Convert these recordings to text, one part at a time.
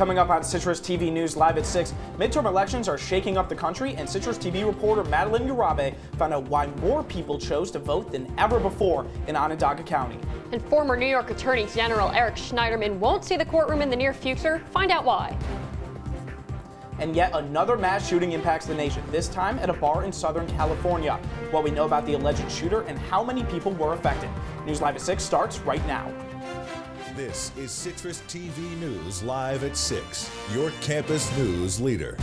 Coming up on Citrus TV News Live at 6, midterm elections are shaking up the country, and CitrusTV reporter Madelyn Urabe found out why more people chose to vote than ever before in Onondaga County. And former New York Attorney General Eric Schneiderman won't see the courtroom in the near future. Find out why. And yet another mass shooting impacts the nation, this time at a bar in Southern California. What we know about the alleged shooter and how many people were affected. News Live at 6 starts right now. This is Citrus TV News Live at 6, your campus news leader.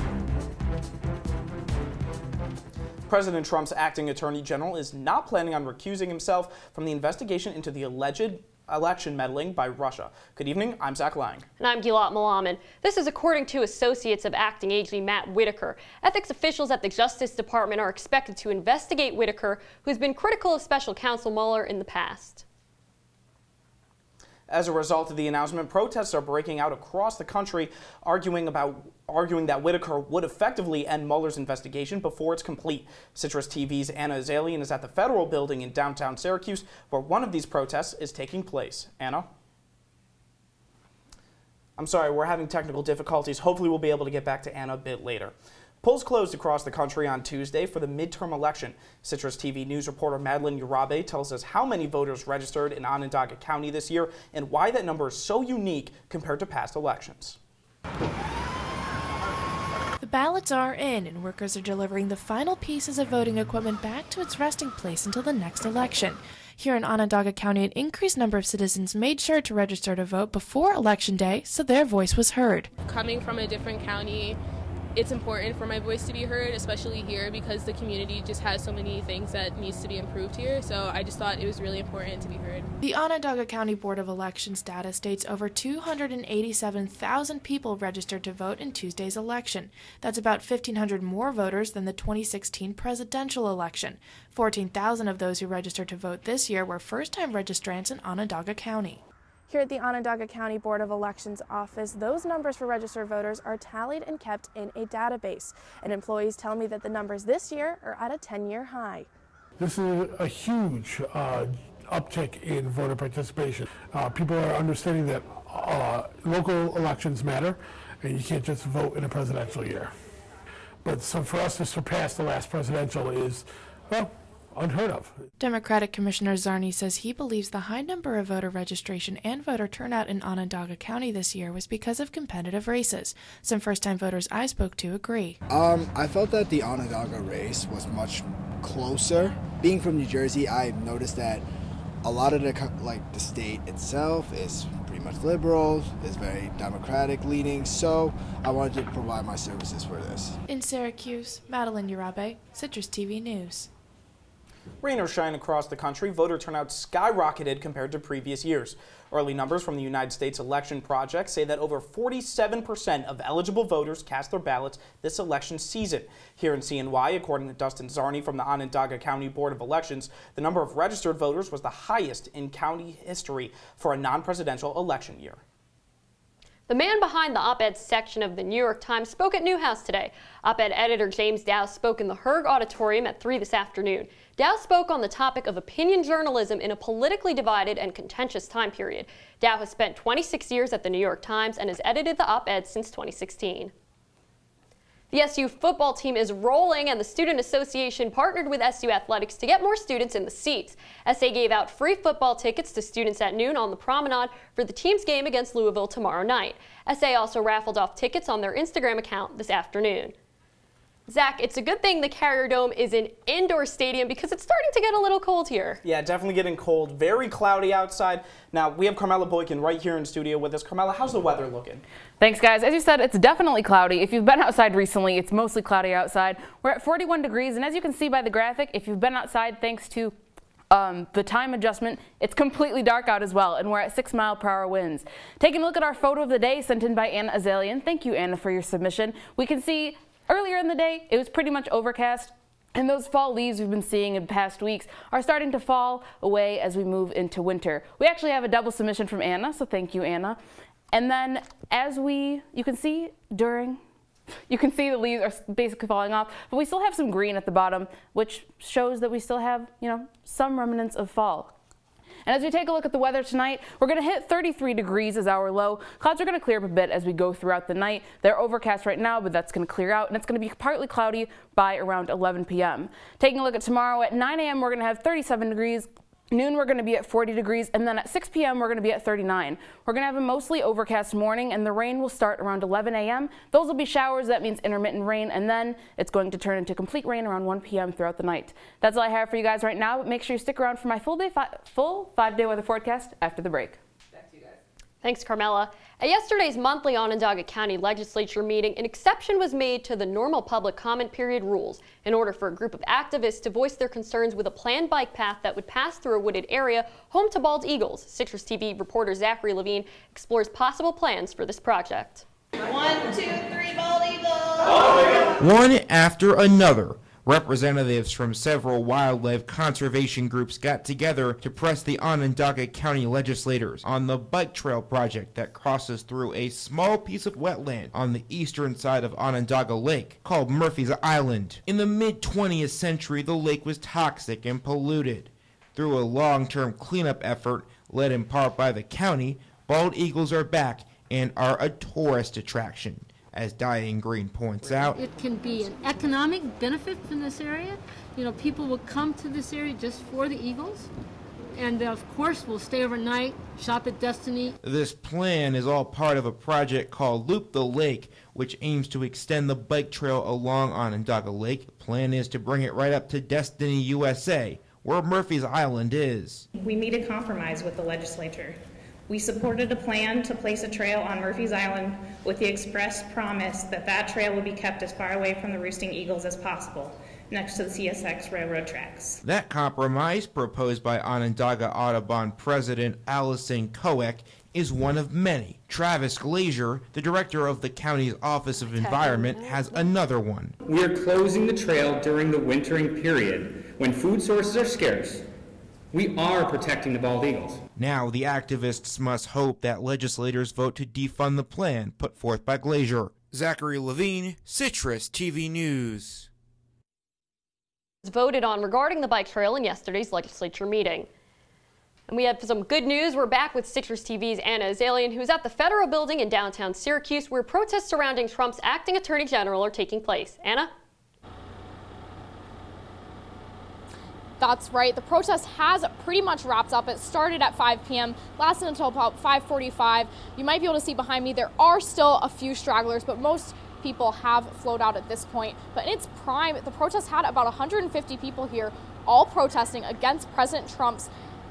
President Trump's acting attorney general is not planning on recusing himself from the investigation into the alleged election meddling by Russia. Good evening, I'm Zach Lang. And I'm Gilat Melamed. This is according to associates of acting AG Matt Whitaker. Ethics officials at the Justice Department are expected to investigate Whitaker, who's been critical of special counsel Mueller in the past. As a result of the announcement, protests are breaking out across the country, arguing that Whitaker would effectively end Mueller's investigation before it's complete. Citrus TV's Anna Azallion is at the Federal Building in downtown Syracuse, where one of these protests is taking place. Anna? I'm sorry, we're having technical difficulties. Hopefully we'll be able to get back to Anna a bit later. Polls closed across the country on Tuesday for the midterm election. Citrus TV News reporter Madelyn Urabe tells us how many voters registered in Onondaga County this year and why that number is so unique compared to past elections. The ballots are in, and workers are delivering the final pieces of voting equipment back to its resting place until the next election. Here in Onondaga County, an increased number of citizens made sure to register to vote before Election Day, so their voice was heard. Coming from a different county, it's important for my voice to be heard, especially here because the community just has so many things that needs to be improved here. So I just thought it was really important to be heard. The Onondaga County Board of Elections data states over 287,000 people registered to vote in Tuesday's election. That's about 1,500 more voters than the 2016 presidential election. 14,000 of those who registered to vote this year were first-time registrants in Onondaga County. Here at the Onondaga County Board of Elections office, those numbers for registered voters are tallied and kept in a database. And employees tell me that the numbers this year are at a 10-year high. This is a huge uptick in voter participation. People are understanding that local elections matter, and you can't just vote in a presidential year. But so for us to surpass the last presidential is, well, unheard of. Democratic Commissioner Zarni says he believes the high number of voter registration and voter turnout in Onondaga County this year was because of competitive races. Some first-time voters I spoke to agree. I felt that the Onondaga race was much closer. Being from New Jersey, I noticed that a lot of the state itself is pretty much liberal, is very Democratic leaning, so I wanted to provide my services for this. In Syracuse, Madelyn Urabe, Citrus TV News. Rain or shine across the country, voter turnout skyrocketed compared to previous years. Early numbers from the United States Election Project say that over 47% of eligible voters cast their ballots this election season. Here in CNY, according to Dustin Zarni from the Onondaga County Board of Elections, the number of registered voters was the highest in county history for a non-presidential election year. The man behind the op-ed section of the New York Times spoke at Newhouse today. Op-ed editor James Dow spoke in the Herg Auditorium at 3 this afternoon. Dow spoke on the topic of opinion journalism in a politically divided and contentious time period. Dow has spent 26 years at the New York Times and has edited the op-ed since 2016. The SU football team is rolling, and the Student Association partnered with SU Athletics to get more students in the seats. SA gave out free football tickets to students at noon on the promenade for the team's game against Louisville tomorrow night. SA also raffled off tickets on their Instagram account this afternoon. Zach, it's a good thing the Carrier Dome is an indoor stadium because it's starting to get a little cold here. Yeah, definitely getting cold. Very cloudy outside. Now, we have Carmella Boykin right here in studio with us. Carmella, how's the weather looking? Thanks, guys. As you said, it's definitely cloudy. If you've been outside recently, it's mostly cloudy outside. We're at 41 degrees, and as you can see by the graphic, if you've been outside thanks to the time adjustment, it's completely dark out as well, and we're at 6-mile-per-hour winds. Taking a look at our photo of the day sent in by Anna Azallion. Thank you, Anna, for your submission. We can see earlier in the day, it was pretty much overcast, and those fall leaves we've been seeing in past weeks are starting to fall away as we move into winter. We actually have a double submission from Anna, so thank you, Anna. And then as you can see the leaves are basically falling off, but we still have some green at the bottom, which shows that we still have, some remnants of fall. And as we take a look at the weather tonight, we're going to hit 33 degrees as our low. Clouds are going to clear up a bit as we go throughout the night. They're overcast right now, but that's going to clear out, and it's going to be partly cloudy by around 11 p.m. Taking a look at tomorrow at 9 a.m., we're going to have 37 degrees. Noon, we're going to be at 40 degrees, and then at 6 p.m., we're going to be at 39. We're going to have a mostly overcast morning, and the rain will start around 11 a.m. Those will be showers. That means intermittent rain, and then it's going to turn into complete rain around 1 p.m. throughout the night. That's all I have for you guys right now, but make sure you stick around for my full 5-day weather forecast after the break. Back to you guys. Thanks, Carmella. At yesterday's monthly Onondaga County Legislature meeting, an exception was made to the normal public comment period rules in order for a group of activists to voice their concerns with a planned bike path that would pass through a wooded area home to bald eagles. CitrusTV reporter Zachary Levine explores possible plans for this project. 1, 2, 3, bald eagles! One after another, representatives from several wildlife conservation groups got together to press the Onondaga County legislators on the bike trail project that crosses through a small piece of wetland on the eastern side of Onondaga Lake called Murphy's Island. In the mid-20th century, the lake was toxic and polluted. Through a long-term cleanup effort led in part by the county, bald eagles are back and are a tourist attraction. As Diane Green points out, it can be an economic benefit from this area. You know, people will come to this area just for the eagles. And of course, we'll stay overnight, shop at Destiny. This plan is all part of a project called Loop the Lake, which aims to extend the bike trail along Onondaga Lake. The plan is to bring it right up to Destiny, USA, where Murphy's Island is. We made a compromise with the legislature. We supported a plan to place a trail on Murphy's Island with the express promise that that trail would be kept as far away from the roosting eagles as possible, next to the CSX railroad tracks. That compromise, proposed by Onondaga Audubon President Allison Koek, is one of many. Travis Glazier, the director of the county's Office of Environment, has another one. We are closing the trail during the wintering period when food sources are scarce. We are protecting the bald eagles. Now the activists must hope that legislators vote to defund the plan put forth by Glazier. Zachary Levine, CitrusTV News. Voted on regarding the bike trail in yesterday's legislature meeting. And we have some good news. We're back with Citrus TV's Anna Azallion, who's at the Federal Building in downtown Syracuse, where protests surrounding Trump's acting attorney general are taking place. Anna? That's right. The protest has pretty much wrapped up. It started at 5 p.m., lasted until about 5:45. You might be able to see behind me there are still a few stragglers, but most people have flowed out at this point. But in its prime, the protest had about 150 people here, all protesting against President Trump's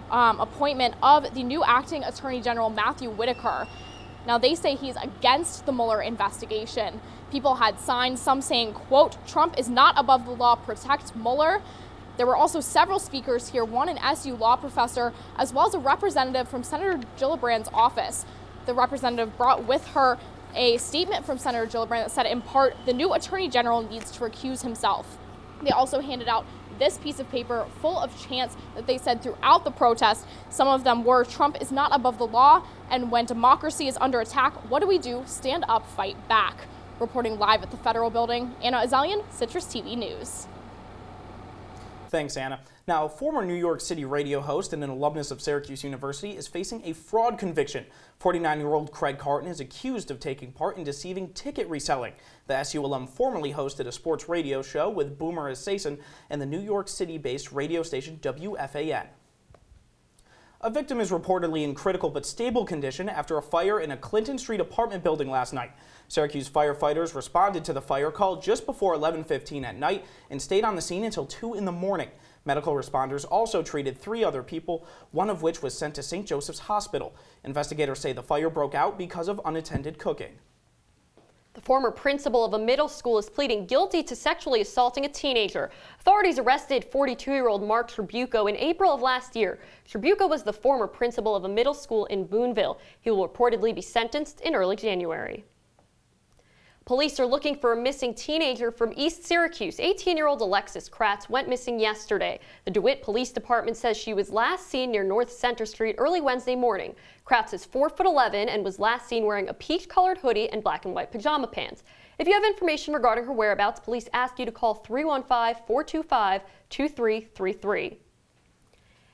appointment of the new acting attorney general, Matthew Whitaker. Now, they say he's against the Mueller investigation. People had signs, some saying, quote, "Trump is not above the law, protect Mueller." There were also several speakers here, one an SU law professor, as well as a representative from Senator Gillibrand's office. The representative brought with her a statement from Senator Gillibrand that said, in part, the new attorney general needs to recuse himself. They also handed out this piece of paper full of chants that they said throughout the protest. Some of them were, "Trump is not above the law," and "When democracy is under attack, what do we do? Stand up, fight back." Reporting live at the Federal Building, Anna Azallion, Citrus TV News. Thanks, Anna. Now, a former New York City radio host and an alumnus of Syracuse University is facing a fraud conviction. 49-year-old Craig Carton is accused of taking part in deceiving ticket reselling. The SU alum formerly hosted a sports radio show with Boomer Esiason and the New York City-based radio station WFAN. A victim is reportedly in critical but stable condition after a fire in a Clinton Street apartment building last night. Syracuse firefighters responded to the fire call just before 11:15 at night and stayed on the scene until 2 in the morning. Medical responders also treated 3 other people, one of which was sent to St. Joseph's Hospital. Investigators say the fire broke out because of unattended cooking. The former principal of a middle school is pleading guilty to sexually assaulting a teenager. Authorities arrested 42-year-old Mark Tribuco in April of last year. Tribuco was the former principal of a middle school in Boonville. He will reportedly be sentenced in early January. Police are looking for a missing teenager from East Syracuse. 18-year-old Alexis Kratz went missing yesterday. The DeWitt Police Department says she was last seen near North Center Street early Wednesday morning. Kratz is 4'11" and was last seen wearing a peach-colored hoodie and black and white pajama pants. If you have information regarding her whereabouts, police ask you to call 315-425-2333.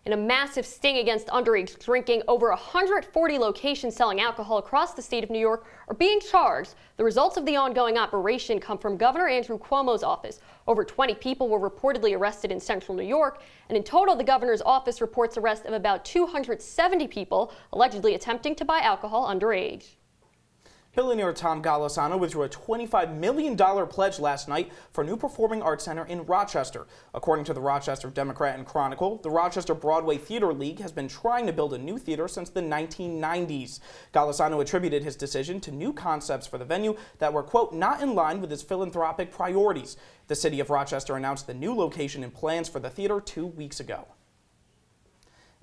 In a massive sting against underage drinking, over 140 locations selling alcohol across the state of New York are being charged. The results of the ongoing operation come from Governor Andrew Cuomo's office. Over 20 people were reportedly arrested in central New York, and in total, the governor's office reports arrest of about 270 people allegedly attempting to buy alcohol underage. Billionaire Tom Golisano withdrew a $25 million pledge last night for a new performing arts center in Rochester. According to the Rochester Democrat and Chronicle, the Rochester Broadway Theater League has been trying to build a new theater since the 1990s. Golisano attributed his decision to new concepts for the venue that were, quote, not in line with his philanthropic priorities. The city of Rochester announced the new location and plans for the theater 2 weeks ago.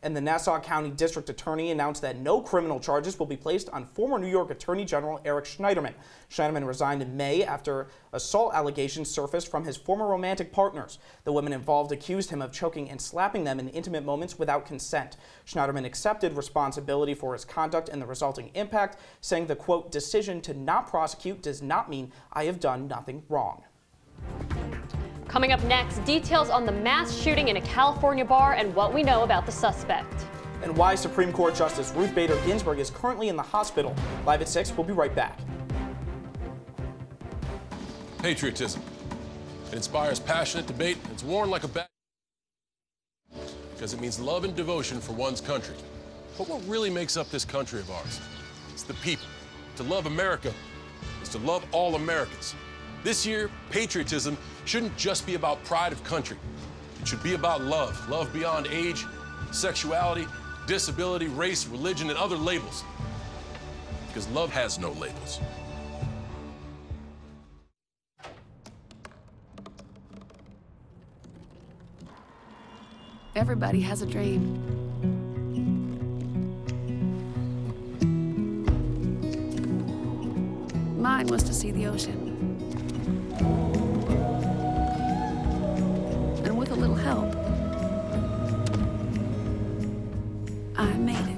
And the Nassau County District Attorney announced that no criminal charges will be placed on former New York Attorney General Eric Schneiderman. Schneiderman resigned in May after assault allegations surfaced from his former romantic partners. The women involved accused him of choking and slapping them in intimate moments without consent. Schneiderman accepted responsibility for his conduct and the resulting impact, saying the, quote, decision to not prosecute does not mean I have done nothing wrong. Coming up next, details on the mass shooting in a California bar and what we know about the suspect. And why Supreme Court Justice Ruth Bader Ginsburg is currently in the hospital. Live at 6, we'll be right back. Patriotism. It inspires passionate debate. It's worn like a badge because it means love and devotion for one's country. But what really makes up this country of ours? It's the people. To love America is to love all Americans. This year, patriotism shouldn't just be about pride of country. It should be about love. Love beyond age, sexuality, disability, race, religion, and other labels. Because love has no labels. Everybody has a dream. Mine was to see the ocean. And with a little help, I made it.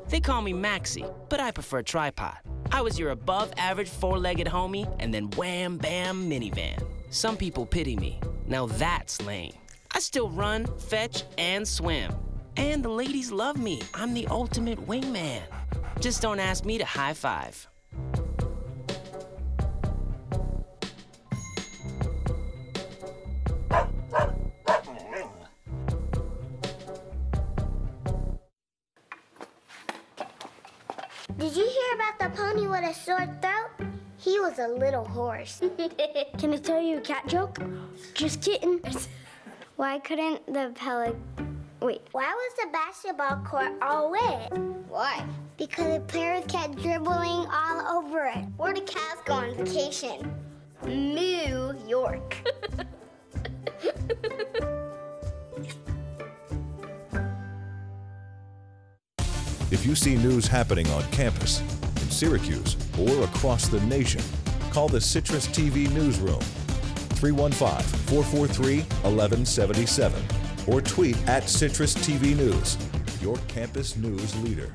They call me Maxie, but I prefer tripod. I was your above-average four-legged homie, and then wham, bam, minivan. Some people pity me. Now that's lame. I still run, fetch, and swim. And the ladies love me. I'm the ultimate wingman. Just don't ask me to high five. Did you hear about the pony with a sore throat? He was a little horse. Can I tell you a cat joke? Just kidding. Why couldn't the Wait, why was the basketball court all wet? Why? Because the players kept dribbling all over it. Where do cats go on vacation? New York. If you see news happening on campus, in Syracuse, or across the nation, call the CitrusTV Newsroom, 315-443-1177, or tweet at CitrusTV News, your campus news leader.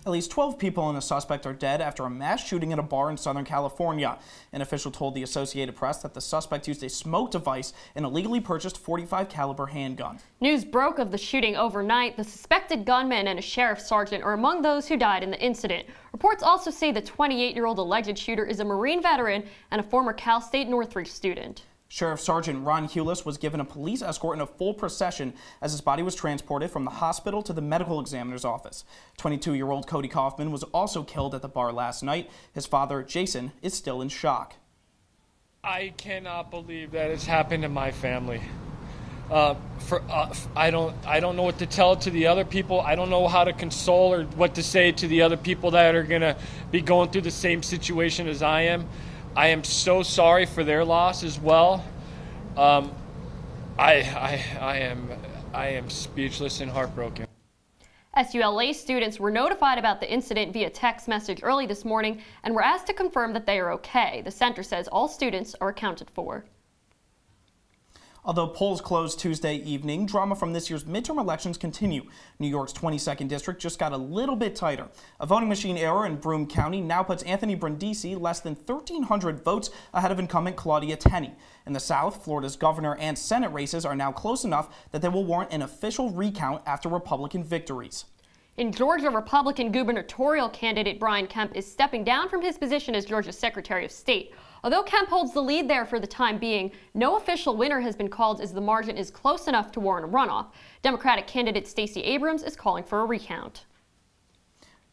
At least 12 people and a suspect are dead after a mass shooting at a bar in Southern California. An official told the Associated Press that the suspect used a smoke device and illegally purchased .45 caliber handgun. News broke of the shooting overnight. The suspected gunman and a sheriff's sergeant are among those who died in the incident. Reports also say the 28-year-old alleged shooter is a Marine veteran and a former Cal State Northridge student. Sheriff Sergeant Ron Hewlett was given a police escort in a full procession as his body was transported from the hospital to the medical examiner's office. 22-year-old Cody Kaufman was also killed at the bar last night. His father, Jason, is still in shock. I cannot believe that it's happened to my family. I don't know what to tell to the other people. I don't know how to console or what to say to the other people that are going to be going through the same situation as I am. I am so sorry for their loss as well. I am speechless and heartbroken. SULA students were notified about the incident via text message early this morning and were asked to confirm that they are okay. The center says all students are accounted for. Although polls closed Tuesday evening, drama from this year's midterm elections continue. New York's 22nd district just got a little bit tighter. A voting machine error in Broome County now puts Anthony Brindisi less than 1,300 votes ahead of incumbent Claudia Tenney. In the South, Florida's governor and Senate races are now close enough that they will warrant an official recount after Republican victories. In Georgia, Republican gubernatorial candidate Brian Kemp is stepping down from his position as Georgia's Secretary of State. Although Kemp holds the lead there for the time being, no official winner has been called as the margin is close enough to warrant a runoff. Democratic candidate Stacey Abrams is calling for a recount.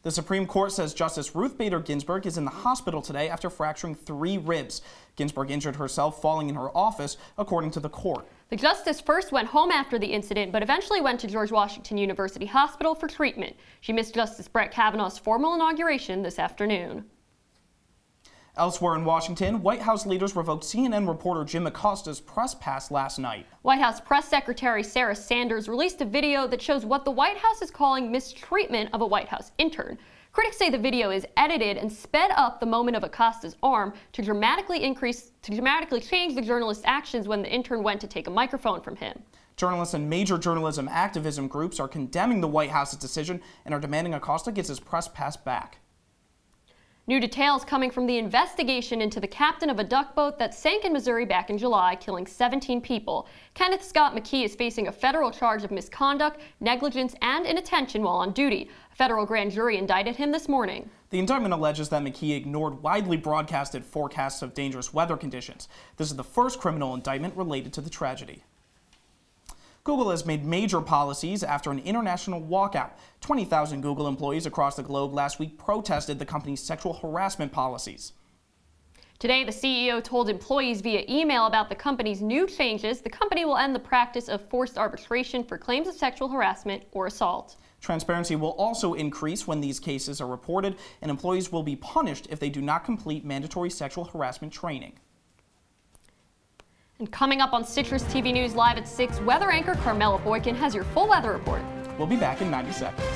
The Supreme Court says Justice Ruth Bader Ginsburg is in the hospital today after fracturing 3 ribs. Ginsburg injured herself falling in her office, according to the court. The justice first went home after the incident, but eventually went to George Washington University Hospital for treatment. She missed Justice Brett Kavanaugh's formal inauguration this afternoon. Elsewhere in Washington, White House leaders revoked CNN reporter Jim Acosta's press pass last night. White House Press Secretary Sarah Sanders released a video that shows what the White House is calling mistreatment of a White House intern. Critics say the video is edited and sped up the moment of Acosta's arm to dramatically change the journalist's actions when the intern went to take a microphone from him. Journalists and major journalism activism groups are condemning the White House's decision and are demanding Acosta gets his press pass back. New details coming from the investigation into the captain of a duck boat that sank in Missouri back in July, killing 17 people. Kenneth Scott McKee is facing a federal charge of misconduct, negligence, and inattention while on duty. A federal grand jury indicted him this morning. The indictment alleges that McKee ignored widely broadcasted forecasts of dangerous weather conditions. This is the first criminal indictment related to the tragedy. Google has made major policies after an international walkout. 20,000 Google employees across the globe last week protested the company's sexual harassment policies. Today, the CEO told employees via email about the company's new changes. The company will end the practice of forced arbitration for claims of sexual harassment or assault. Transparency will also increase when these cases are reported, and employees will be punished if they do not complete mandatory sexual harassment training. And coming up on Citrus TV News Live at 6, weather anchor Carmella Boykin has your full weather report. We'll be back in 90 seconds.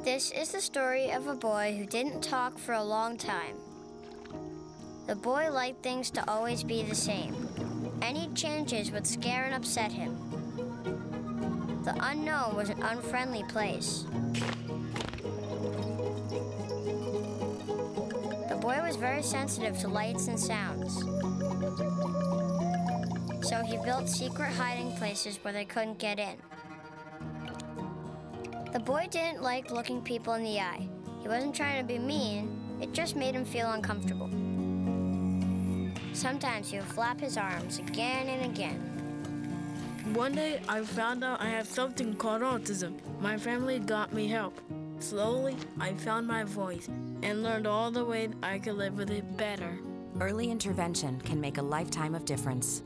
This is the story of a boy who didn't talk for a long time. The boy liked things to always be the same. Any changes would scare and upset him. The unknown was an unfriendly place. The boy was very sensitive to lights and sounds. So he built secret hiding places where they couldn't get in. The boy didn't like looking people in the eye. He wasn't trying to be mean, it just made him feel uncomfortable. Sometimes he would flap his arms again and again. One day I found out I have something called autism. My family got me help. Slowly, I found my voice and learned all the ways I could live with it better. Early intervention can make a lifetime of difference.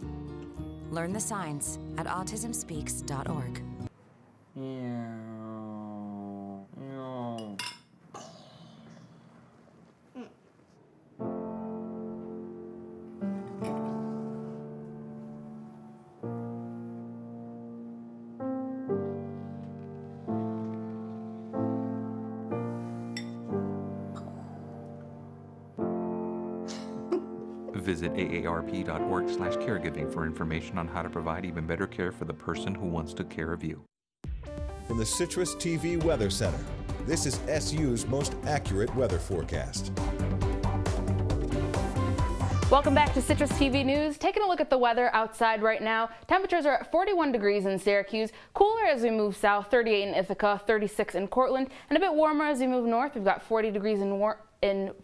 Learn the signs at autismspeaks.org. Visit aarp.org/caregiving for information on how to provide even better care for the person who wants to care of you. From the Citrus TV Weather Center, this is SU's most accurate weather forecast. Welcome back to Citrus TV News. Taking a look at the weather outside right now. Temperatures are at 41 degrees in Syracuse, cooler as we move south, 38 in Ithaca, 36 in Cortland, and a bit warmer as we move north. We've got 40 degrees in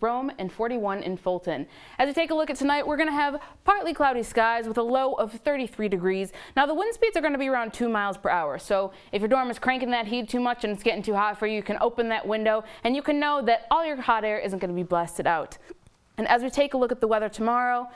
Rome and 41 in Fulton. As we take a look at tonight, we're going to have partly cloudy skies with a low of 33 degrees. Now the wind speeds are going to be around 2 miles per hour. So if your dorm is cranking that heat too much and it's getting too hot for you, you can open that window and you can know that all your hot air isn't going to be blasted out. And as we take a look at the weather tomorrow,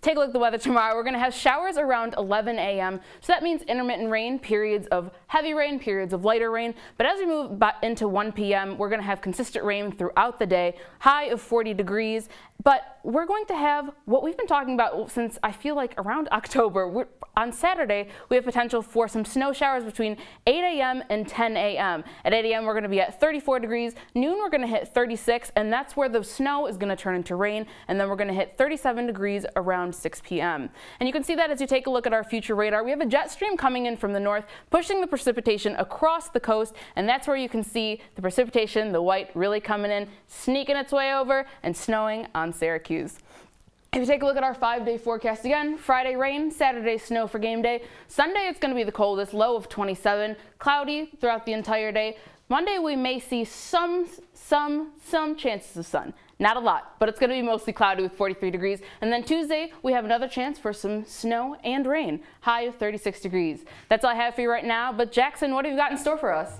we're going to have showers around 11 a.m. So that means intermittent rain, periods of heavy rain, periods of lighter rain. But as we move into 1 p.m., we're going to have consistent rain throughout the day, high of 40 degrees. But we're going to have what we've been talking about since I feel like around October. On Saturday, we have potential for some snow showers between 8 a.m. and 10 a.m. At 8 a.m., we're going to be at 34 degrees. Noon, we're going to hit 36, and that's where the snow is going to turn into rain. And then we're going to hit 37 degrees around 6 p.m. And you can see that as you take a look at our future radar. We have a jet stream coming in from the north, pushing the precipitation across the coast, and that's where you can see the precipitation, the white, really coming in, sneaking its way over, and snowing on Syracuse. If you take a look at our 5-day forecast again, Friday rain, Saturday snow for game day. Sunday it's going to be the coldest, low of 27, cloudy throughout the entire day. Monday we may see some chances of sun. Not a lot, but it's going to be mostly cloudy with 43 degrees. And then Tuesday we have another chance for some snow and rain, high of 36 degrees. That's all I have for you right now, but Jackson, what have you got in store for us?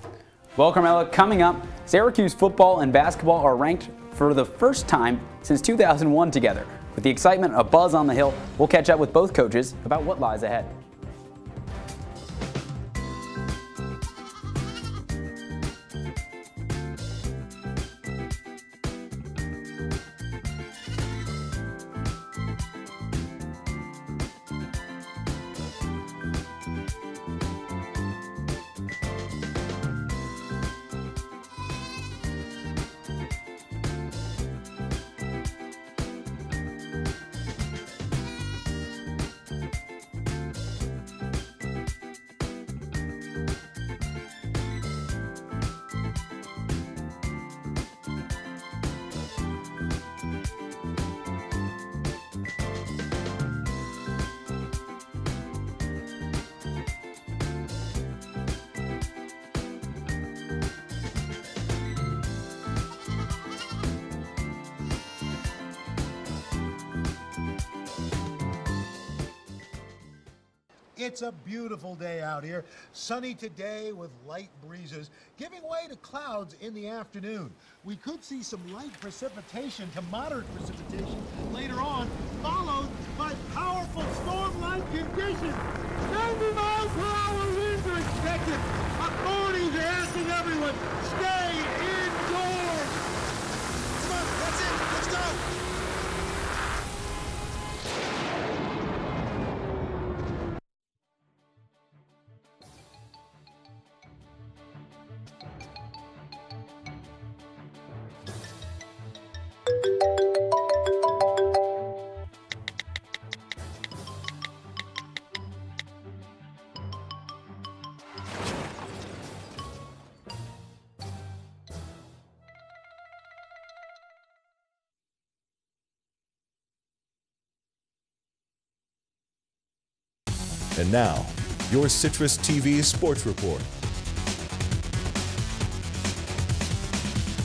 Well, Carmella, coming up, Syracuse football and basketball are ranked for the first time since 2001 together. With the excitement, a buzz on the hill, we'll catch up with both coaches about what lies ahead. It's a beautiful day out here. Sunny today with light breezes, giving way to clouds in the afternoon. We could see some light precipitation to moderate precipitation later on, followed by powerful storm-like conditions. 90 miles per hour winds are expected. Authorities are asking everyone, stay indoors. Come on, that's it. Let's go. And now, your CitrusTV Sports Report.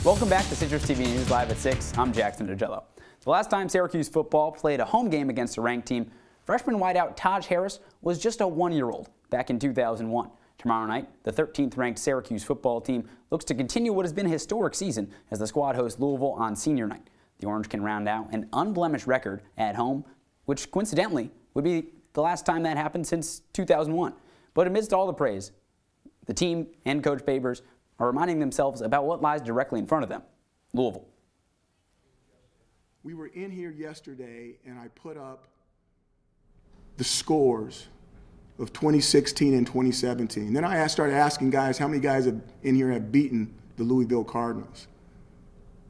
Welcome back to CitrusTV News Live at 6. I'm Jackson Ajello. The last time Syracuse football played a home game against a ranked team, freshman wideout Taj Harris was just a one-year-old back in 2001. Tomorrow night, the 13th ranked Syracuse football team looks to continue what has been a historic season as the squad hosts Louisville on senior night. The Orange can round out an unblemished record at home, which coincidentally would be the last time that happened since 2001. But amidst all the praise, the team and Coach Babers are reminding themselves about what lies directly in front of them, Louisville. We were in here yesterday and I put up the scores of 2016 and 2017. Then I started asking guys how many guys in here have beaten the Louisville Cardinals.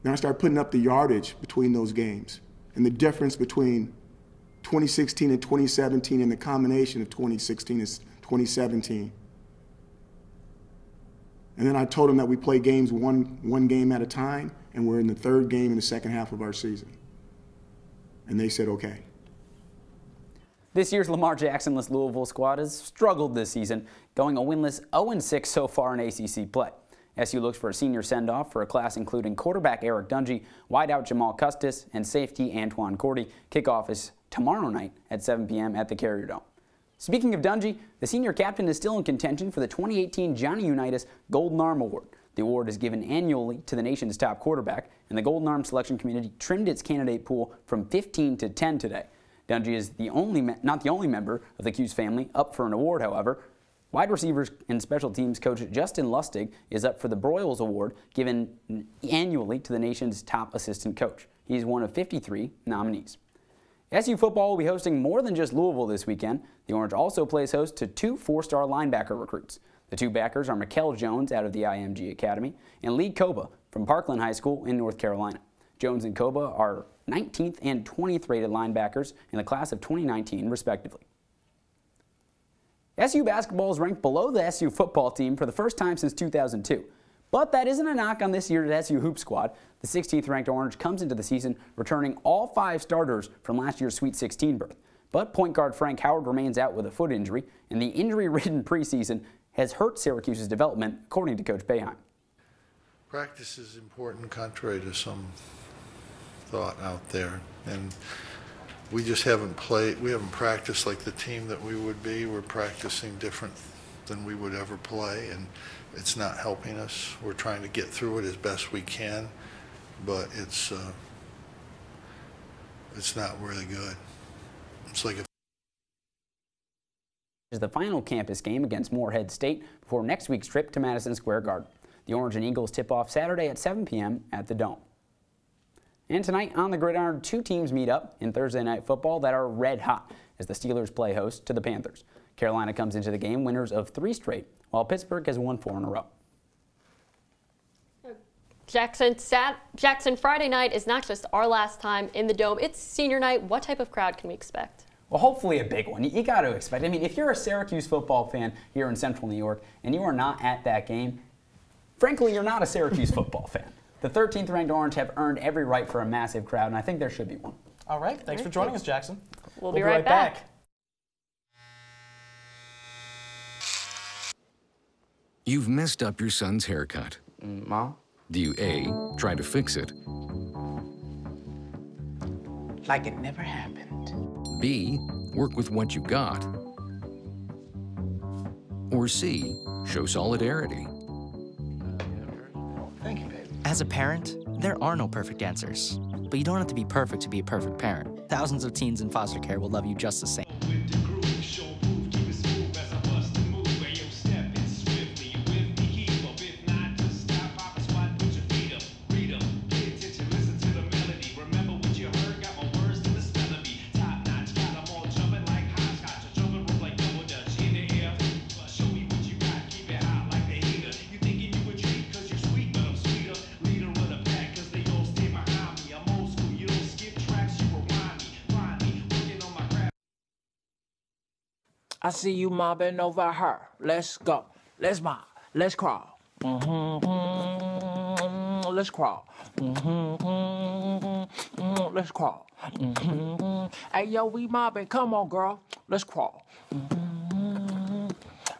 Then I started putting up the yardage between those games and the difference between 2016 and 2017 and the combination of 2016 and 2017. And then I told them that we play games one game at a time, and we're in the third game in the second half of our season. And they said, okay. This year's Lamar Jackson-less Louisville squad has struggled this season, going a winless 0-6 so far in ACC play. SU looks for a senior send-off for a class including quarterback Eric Dungy, wideout Jamal Custis, and safety Antoine Cordy. Kickoff is tomorrow night at 7 p.m. at the Carrier Dome. Speaking of Dungy, the senior captain is still in contention for the 2018 Johnny Unitas Golden Arm Award. The award is given annually to the nation's top quarterback, and the Golden Arm selection committee trimmed its candidate pool from 15 to 10 today. Dungy is not the only member of the Cuse family up for an award, however. Wide receivers and special teams coach Justin Lustig is up for the Broyles Award, given annually to the nation's top assistant coach. He's one of 53 nominees. SU football will be hosting more than just Louisville this weekend. The Orange also plays host to 2 4-star linebacker recruits. The 2 backers are Mikel Jones out of the IMG Academy and Lee Koba from Parkland High School in North Carolina. Jones and Koba are 19th and 20th rated linebackers in the class of 2019, respectively. SU basketball is ranked below the SU football team for the first time since 2002. But that isn't a knock on this year's SU Hoop squad. The 16th ranked Orange comes into the season returning all 5 starters from last year's Sweet 16 berth. But point guard Frank Howard remains out with a foot injury, and the injury-ridden preseason has hurt Syracuse's development, according to Coach Boeheim. Practice is important, contrary to some thought out there, and we just haven't practiced like the team that we would be. We're practicing different than we would ever play, and it's not helping us. We're trying to get through it as best we can, but it's not really good. It's like is the final campus game against Morehead State before next week's trip to Madison Square Garden. The Orange and Eagles tip off Saturday at 7 p.m. at the Dome. And tonight on the gridiron, 2 teams meet up in Thursday night football that are red hot as the Steelers play host to the Panthers. Carolina comes into the game winners of 3 straight, while Pittsburgh has won 4 in a row. Jackson, Friday night is not just our last time in the Dome, it's senior night. What type of crowd can we expect? Well, hopefully a big one. You got to expect. I mean, if you're a Syracuse football fan here in Central New York and you are not at that game, frankly, you're not a Syracuse football fan. The 13th ranked Orange have earned every right for a massive crowd, and I think there should be one. All right. Thanks for joining us, Jackson. We'll be right back. You've messed up your son's haircut. Mom? Do you A, try to fix it? Like it never happened. B, work with what you got? Or C, show solidarity? Thank you, baby. As a parent, there are no perfect answers. But you don't have to be perfect to be a perfect parent. Thousands of teens in foster care will love you just the same. I see you mobbing over her. Let's go. Let's mob. Let's crawl. Let's crawl. Let's crawl. Hey, yo, we mobbing. Come on, girl. Let's crawl.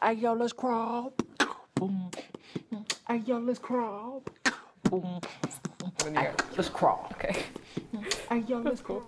Hey, yo, let's crawl. Hey, yo, let's crawl. Let's crawl. Okay. Hey, yo, let's crawl.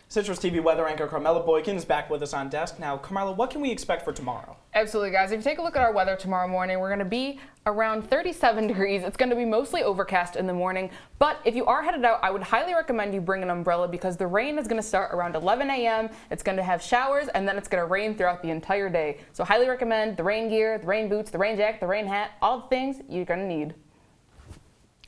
Citrus TV weather anchor Carmella Boykin is back with us on desk. Now, Carmella, what can we expect for tomorrow? Absolutely, guys. If you take a look at our weather tomorrow morning, we're going to be around 37 degrees. It's going to be mostly overcast in the morning, but if you are headed out, I would highly recommend you bring an umbrella because the rain is going to start around 11 a.m. It's going to have showers, and then it's going to rain throughout the entire day. So highly recommend the rain gear, the rain boots, the rain jacket, the rain hat, all the things you're going to need.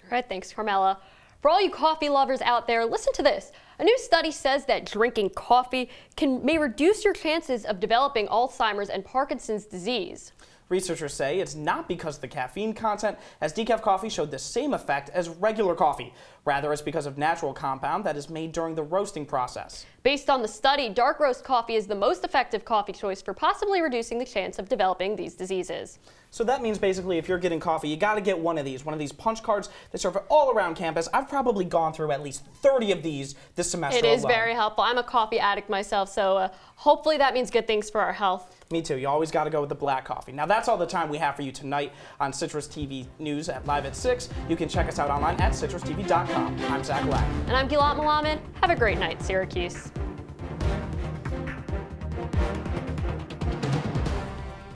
All right, thanks, Carmella. For all you coffee lovers out there, listen to this. A new study says that drinking coffee may reduce your chances of developing Alzheimer's and Parkinson's disease. Researchers say it's not because of the caffeine content, as decaf coffee showed the same effect as regular coffee. Rather, it's because of natural compound that is made during the roasting process. Based on the study, dark roast coffee is the most effective coffee choice for possibly reducing the chance of developing these diseases. So that means basically if you're getting coffee, you got to get one of these punch cards. They serve it all around campus. I've probably gone through at least 30 of these this semester It is alone. very helpful. I'm a coffee addict myself, so hopefully that means good things for our health. Me too. You always got to go with the black coffee. Now that's all the time we have for you tonight on Citrus TV News live at 6. You can check us out online at citrustv.com. I'm Zach Levine. And I'm Gilat Melamed. Have a great night, Syracuse.